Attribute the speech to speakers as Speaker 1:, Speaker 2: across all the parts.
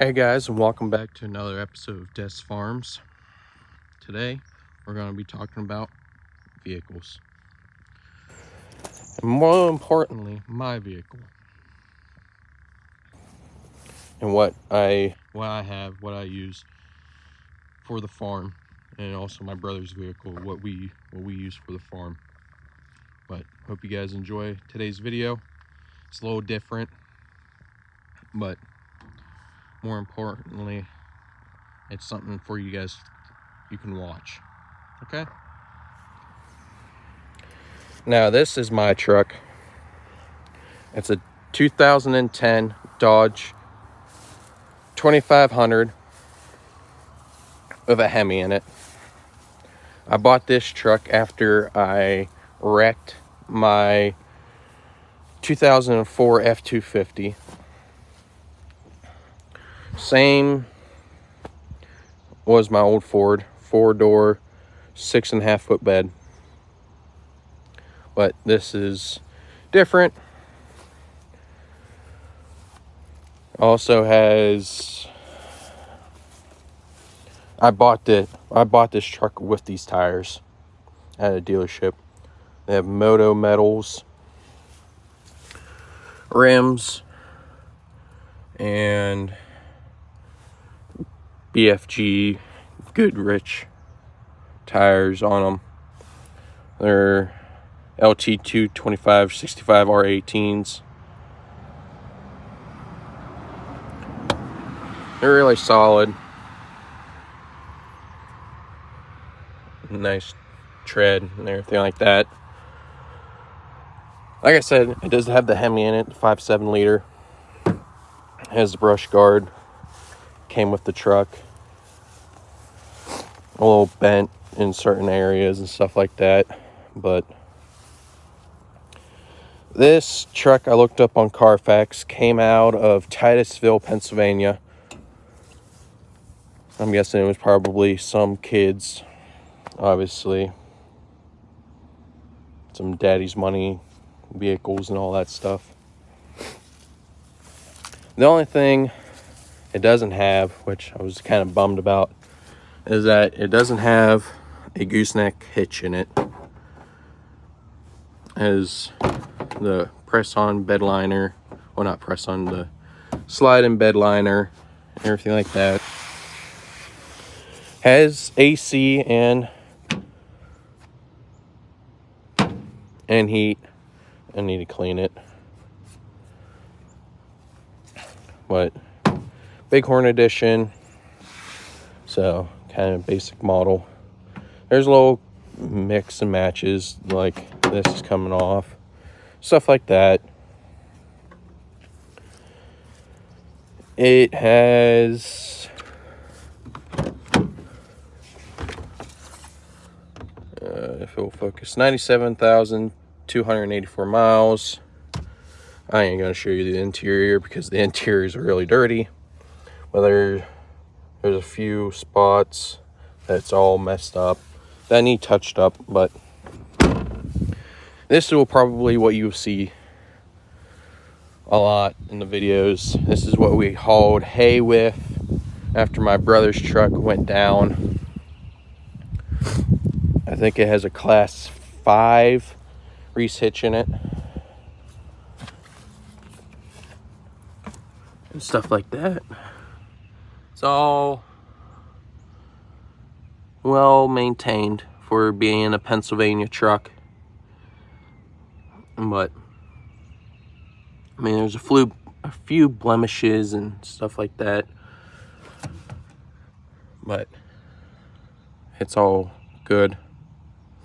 Speaker 1: Hey guys, and welcome back to another episode of Des Farms. Today we're going to be talking about vehicles, and more importantly, my vehicle, and what I use for the farm, and also my brother's vehicle, what we use for the farm. But hope you guys enjoy today's video. It's a little different, but more importantly, it's something for you guys you can watch. Okay? Now this is my truck. It's a 2010 Dodge 2500 with a Hemi in it. I bought this truck after I wrecked my 2004 F-250. Same was my old Ford, 4-door, 6.5 foot bed. But this is different. Also has, I bought this truck with these tires at a dealership. They have Moto Metals rims and BFG Goodrich tires on them. They're LT2 2565 R18s. They're really solid. Nice tread and everything like that. Like I said, it does have the Hemi in it, 5.7 liter. It has the brush guard. Came with the truck. A little bent in certain areas and stuff like that. But this truck I looked up on Carfax came out of Titusville, Pennsylvania. I'm guessing it was probably some kids, obviously. Some daddy's money vehicles and all that stuff. The only thing it doesn't have, which I was kind of bummed about, is that it doesn't have a gooseneck hitch in it. It has the press-on bed liner, well, not press-on, the slide-in bed liner, everything like that. Has AC and heat. I need to clean it. But Bighorn edition, so kind of basic model. There's a little mix and matches, like this is coming off, stuff like that. It has if it will focus, 97,284 miles. I ain't gonna show you the interior because the interior is really dirty. But there's a few spots that's all messed up that need touched up, but this will probably what you'll see a lot in the videos. This is what we hauled hay with after my brother's truck went down. I think it has a class 5 Reese hitch in it. And stuff like that. It's all well maintained for being a Pennsylvania truck. But I mean, there's a few blemishes and stuff like that. But it's all good.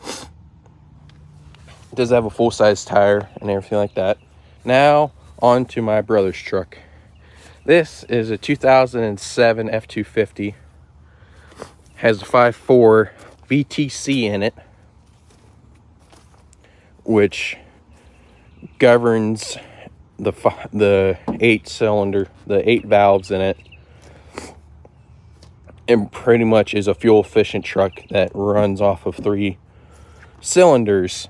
Speaker 1: It does have a full-size tire and everything like that. Now, on to my brother's truck. This is a 2007 F-250. Has a 5.4 VTC in it, which governs the 8-cylinder, the 8 valves in it. It pretty much is a fuel-efficient truck that runs off of 3 cylinders.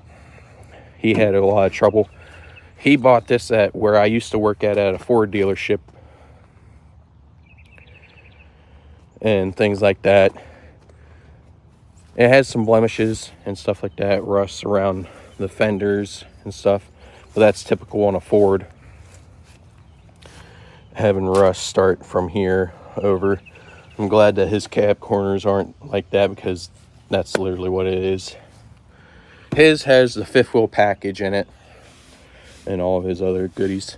Speaker 1: He had a lot of trouble. He bought this at where I used to work at a Ford dealership. and things like that. It has some blemishes and stuff like that, rust around the fenders and stuff, but that's typical on a Ford, having rust start from here over. I'm glad that his cab corners aren't like that, because that's literally what it is. His has the fifth wheel package in it and all of his other goodies,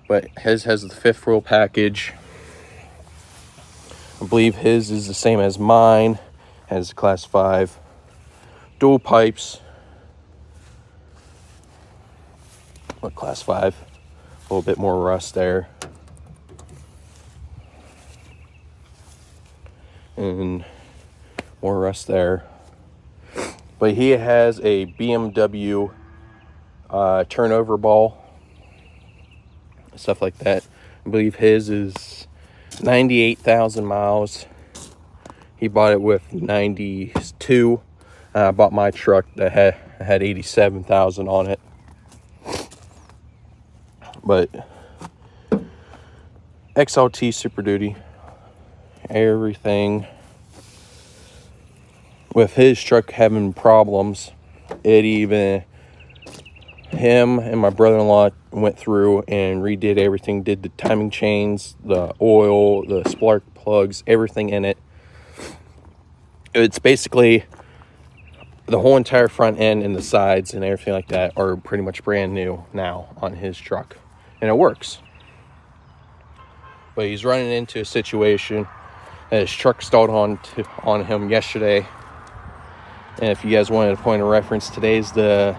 Speaker 1: but his has the fifth wheel package. I believe his is the same as mine, has class 5 dual pipes. But class 5, a little bit more rust there, and more rust there. But he has a BMW turnover ball, stuff like that. I believe his is 98,000 miles. He bought it with 92. I bought my truck that had 87,000 on it. But XLT Super Duty, everything. With his truck having problems, him and my brother-in-law went through and redid everything, did the timing chains, the oil, the spark plugs, everything in it. It's basically the whole entire front end and the sides and everything like that are pretty much brand new now on his truck, and it works. But he's running into a situation that his truck stalled on him yesterday. And if you guys wanted a point of reference, today's the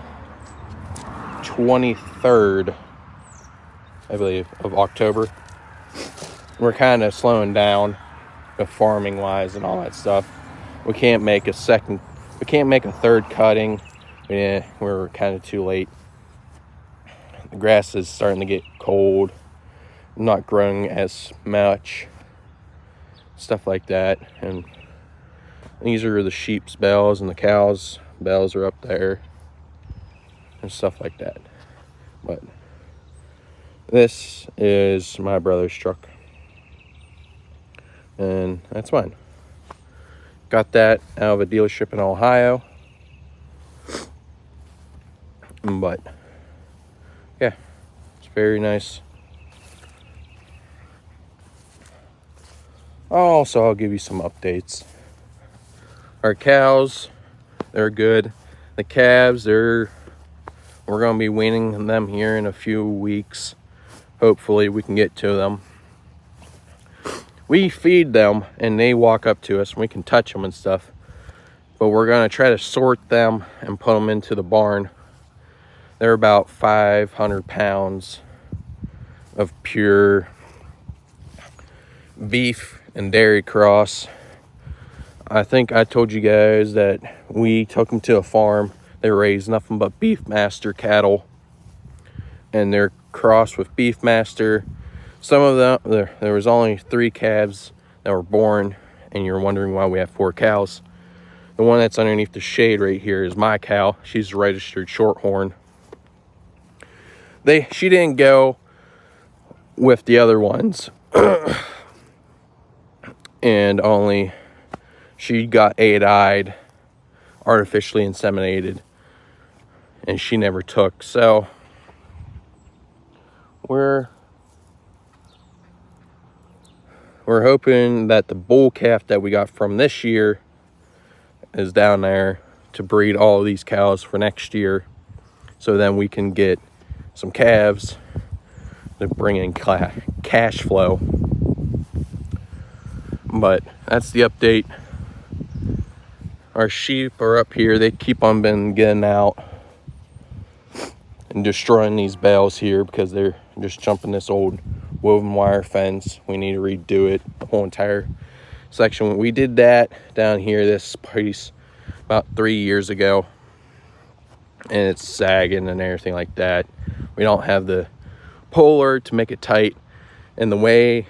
Speaker 1: 23rd, I believe, of October. We're kind of slowing down with farming wise and all that stuff. We can't make a third cutting. We're kind of too late. The grass is starting to get cold, not growing as much, stuff like that. And these are the sheep's bells, and the cows' bells are up there and stuff like that. But this is my brother's truck, and that's mine. Got that out of a dealership in Ohio. But yeah, it's very nice. Also, I'll give you some updates. Our cows, they're good. The calves, we're going to be weaning them here in a few weeks. Hopefully we can get to them. We feed them and they walk up to us and we can touch them and stuff. But we're going to try to sort them and put them into the barn. They're about 500 pounds of pure beef and dairy cross. I think I told you guys that we took them to a farm. They raise nothing but Beefmaster cattle, and they're crossed with Beefmaster. Some of them, there was only 3 calves that were born, and you're wondering why we have 4 cows. The one that's underneath the shade right here is my cow. She's registered Shorthorn. She didn't go with the other ones, and she got 8-eyed, artificially inseminated, and she never took. So we're hoping that the bull calf that we got from this year is down there to breed all of these cows for next year, so then we can get some calves to bring in cash flow. But that's the update. Our sheep are up here. They keep on getting out and destroying these bales here because they're just jumping this old woven wire fence. We need to redo it, the whole entire section. We did that down here, this piece, about 3 years ago, and it's sagging and everything like that. We don't have the puller to make it tight, and the way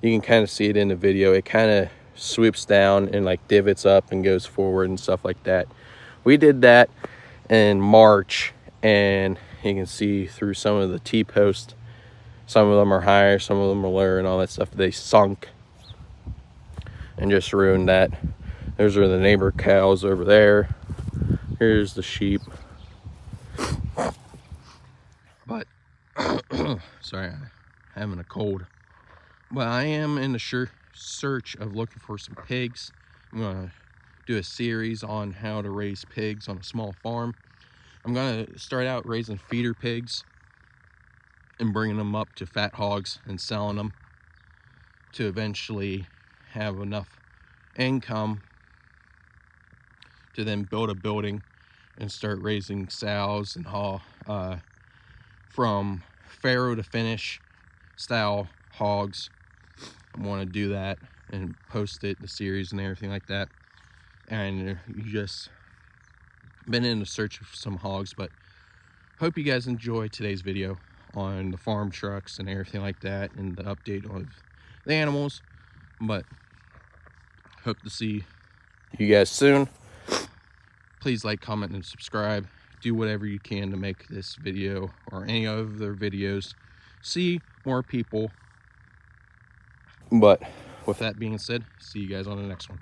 Speaker 1: you can kind of see it in the video, it kind of swoops down and like divots up and goes forward and stuff like that. We did that in March, and you can see through some of the T-posts, some of them are higher, some of them are lower and all that stuff. They sunk. and just ruined that. Those are the neighbor cows over there. Here's the sheep. But sorry, I'm having a cold. But I am in the search of looking for some pigs. I'm gonna do a series on how to raise pigs on a small farm. I'm gonna start out raising feeder pigs and bringing them up to fat hogs and selling them to eventually have enough income to then build a building and start raising sows and from farrow to finish style hogs. I want to do that and post it, the series and everything like that. And you just been in the search of some hogs, but hope you guys enjoy today's video on the farm trucks and everything like that, and the update of the animals. But hope to see you guys soon. Please like, comment, and subscribe. Do whatever you can to make this video or any other videos see more people. But with that being said, see you guys on the next one.